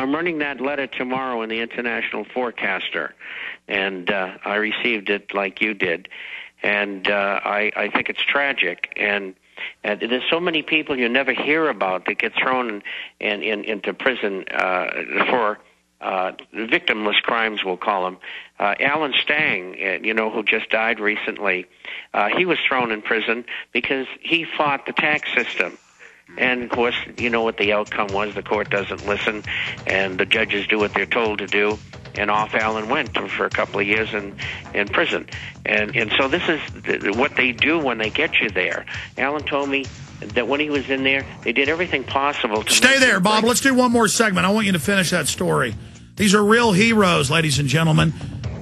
I'm running that letter tomorrow in the International Forecaster, and I received it like you did, and I think it's tragic. And there's so many people you never hear about that get thrown into prison for victimless crimes, we'll call them. Alan Stang, who just died recently, he was thrown in prison because he fought the tax system. And, of course, you know what the outcome was. The court doesn't listen, and the judges do what they're told to do. And off Alan went for a couple of years in prison. And so this is what they do when they get you there. Alan told me that when he was in there, they did everything possible to stay there, Bob. Let's do one more segment. I want you to finish that story. These are real heroes, ladies and gentlemen.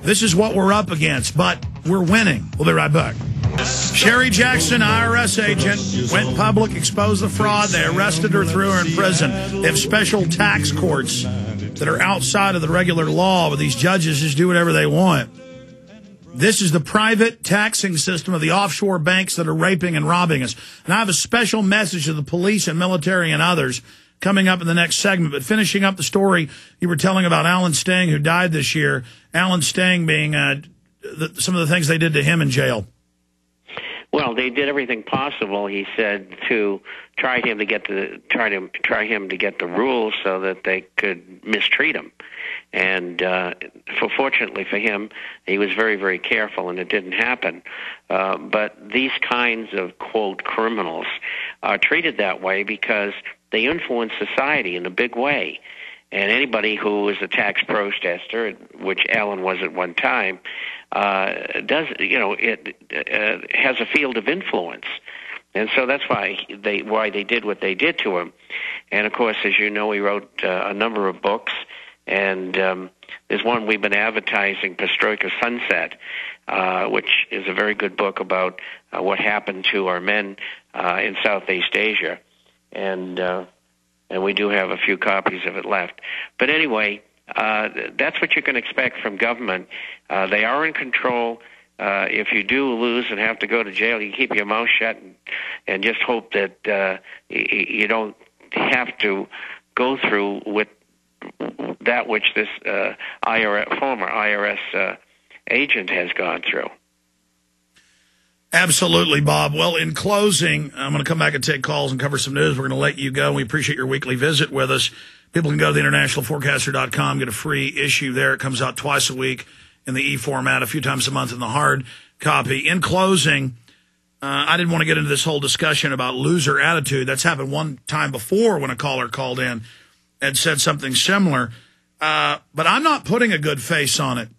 This is what we're up against, but we're winning. We'll be right back. Sherry Jackson, IRS agent, went public, exposed the fraud. They arrested her, threw her in prison. They have special tax courts that are outside of the regular law, where these judges just do whatever they want. This is the private taxing system of the offshore banks that are raping and robbing us. And I have a special message to the police and military and others coming up in the next segment. But finishing up the story you were telling about Alan Stang, who died this year, Alan Stang being some of the things they did to him in jail. Well, they did everything possible, he said, to try him to get the rules so that they could mistreat him. And fortunately for him, he was very, very careful, and it didn't happen. But these kinds of, quote, criminals are treated that way because they influence society in a big way. And anybody who is a tax protester, which Alan was at one time, has a field of influence. And so that's why they did what they did to him. And, of course, as you know, he wrote a number of books. And there's one we've been advertising, Perestroika Sunset, which is a very good book about what happened to our men in Southeast Asia. And we do have a few copies of it left. But anyway, that's what you can expect from government. They are in control. If you do lose and have to go to jail, you keep your mouth shut and just hope that you don't have to go through with that which this former IRS agent has gone through. Absolutely, Bob. Well, in closing, I'm going to come back and take calls and cover some news. We're going to let you go. We appreciate your weekly visit with us. People can go to the internationalforecaster.com, get a free issue there. It comes out twice a week in the e-format, a few times a month in the hard copy. In closing, I didn't want to get into this whole discussion about loser attitude. That's happened one time before when a caller called in and said something similar. But I'm not putting a good face on it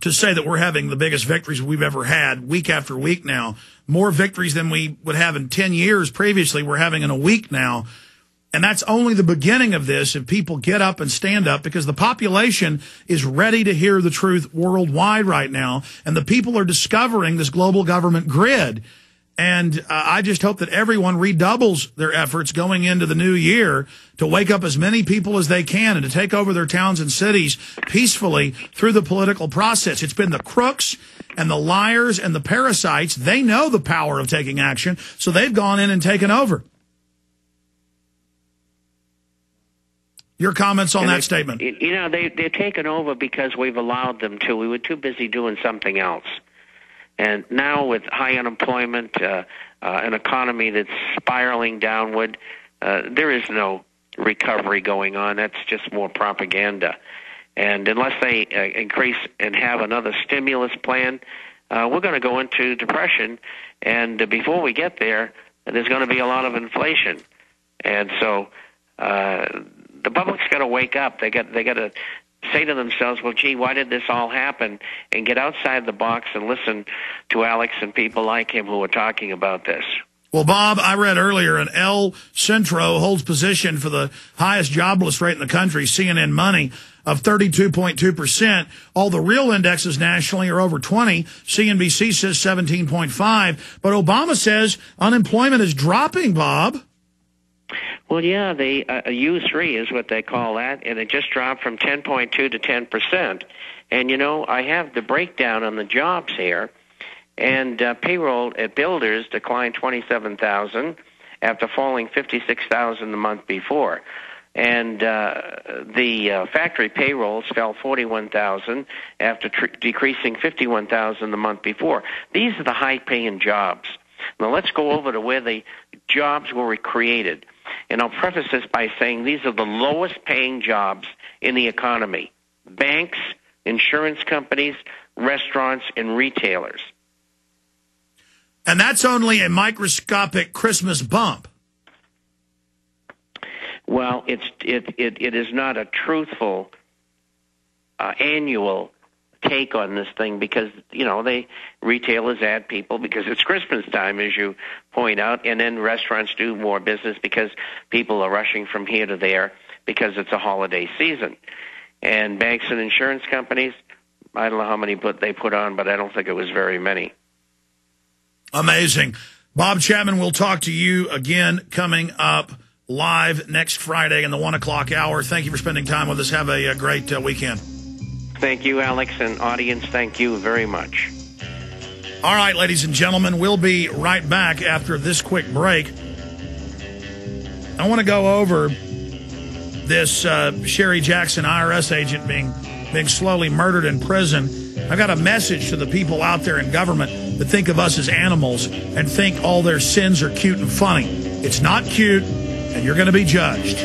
to say that we're having the biggest victories we've ever had week after week now. More victories than we would have in 10 years previously we're having in a week now. And that's only the beginning of this if people get up and stand up, because the population is ready to hear the truth worldwide right now. And the people are discovering this global government grid. And I just hope that everyone redoubles their efforts going into the new year to wake up as many people as they can and to take over their towns and cities peacefully through the political process. It's been the crooks and the liars and the parasites. They know the power of taking action, so they've gone in and taken over. Your comments on that statement? You know, they're taken over because we've allowed them to. We were too busy doing something else. And now with high unemployment, an economy that's spiraling downward, there is no recovery going on. That's just more propaganda. And unless they increase and have another stimulus plan, we're going to go into depression. And before we get there, there's going to be a lot of inflation. And so the public's got to wake up. They got to say to themselves, well, gee, why did this all happen? And get outside the box and listen to Alex and people like him who are talking about this. Well, Bob, I read earlier an El Centro holds position for the highest jobless rate in the country, CNN Money, of 32.2%. All the real indexes nationally are over 20. CNBC says 17.5. But Obama says unemployment is dropping, Bob. Well, yeah, the U3 is what they call that, and it just dropped from 10.2 to 10%. And, you know, I have the breakdown on the jobs here, and payroll at builders declined 27,000 after falling 56,000 the month before. And the factory payrolls fell 41,000 after decreasing 51,000 the month before. These are the high-paying jobs. Now let's go over to where the jobs were created. And I'll preface this by saying these are the lowest-paying jobs in the economy: banks, insurance companies, restaurants, and retailers. And that's only a microscopic Christmas bump. Well, it is not a truthful annual take on this thing because, you know, retailers add people because it's Christmas time, as you point out, and then restaurants do more business because people are rushing from here to there because it's a holiday season. And banks and insurance companies, I don't know how many they put on, but I don't think it was very many. Amazing. Bob Chapman, we'll talk to you again coming up live next Friday in the 1 o'clock hour. Thank you for spending time with us. Have a great weekend. Thank you, Alex, and audience, thank you very much. All right, ladies and gentlemen, we'll be right back after this quick break. I want to go over this Sherry Jackson IRS agent being slowly murdered in prison. I got a message to the people out there in government that think of us as animals and think all their sins are cute and funny. It's not cute, and you're going to be judged.